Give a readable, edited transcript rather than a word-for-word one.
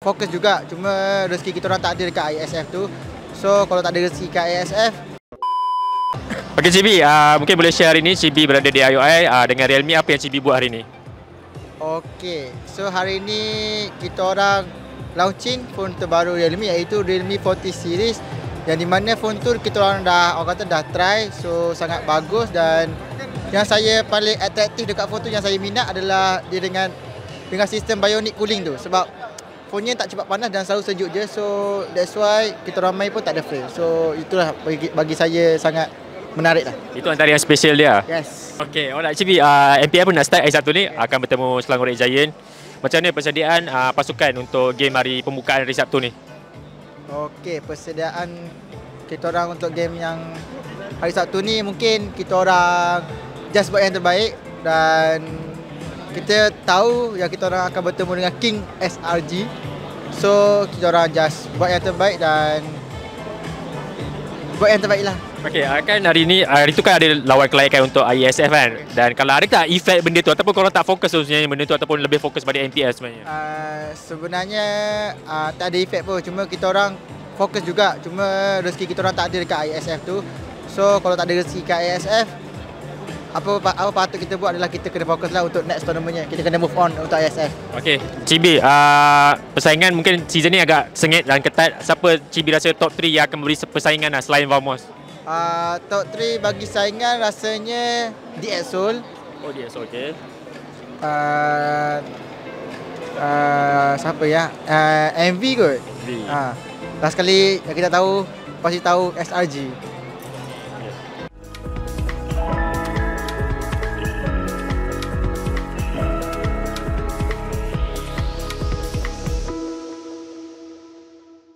fokus juga. Cuma rezeki kita orang tak ada dekat ISF tu. So kalau tak ada rezeki kat ISF. Okey Cibi, mungkin boleh share hari ni Cibi berada di IOI dengan Realme, apa yang Cibi buat hari ni? Okey, so hari ni kita orang launching phone terbaru Realme iaitu Realme 40 series. Yang di mana phone tu kita orang dah try, so sangat bagus. Dan yang saya paling atraktif dekat phone tu, yang saya minat adalah dia dengan sistem bionic cooling tu. Sebab phone-nya tak cepat panas dan selalu sejuk je. So that's why kita ramai pun tak ada fail. So itulah bagi saya sangat menarik lah. Itu antara yang special dia. Yes. Okey, alright Cibi, MPL pun nak start hari Sabtu ni, akan bertemu Selangor Red Giant. Macam mana persediaan pasukan untuk game hari pembukaan hari Sabtu ni? Okey, persediaan kita orang untuk game yang hari Sabtu ni mungkin kita orang just buat yang terbaik. Dan kita tahu yang kita orang akan bertemu dengan King SRG. So kita orang just buat yang terbaik dan buat yang terbaik lah. Okey, kan hari tu kan ada lawan kelayakan untuk ISF kan. Dan kalau ada tak efek benda tu ataupun korang tak fokus sebenarnya benda tu ataupun lebih fokus pada MPL sebenarnya? Sebenarnya tak ada efek pun. Cuma kita orang fokus juga. Cuma rezeki kita orang tak ada dekat ISF tu. So kalau tak ada rezeki kat ISF, apa patut kita buat adalah kita kena fokus lah untuk next tournamentnya. Kita kena move on untuk ISF. Okey, Cibi, persaingan mungkin season ni agak sengit dan ketat. Siapa Cibi rasa top 3 yang akan memberi persaingan lah selain Vamos? Top 3 bagi saingan rasanya DXOL. Oh, DXOL, okey. Siapa ya? MV kot. Last kali yang kita tahu, pasti tahu SRG.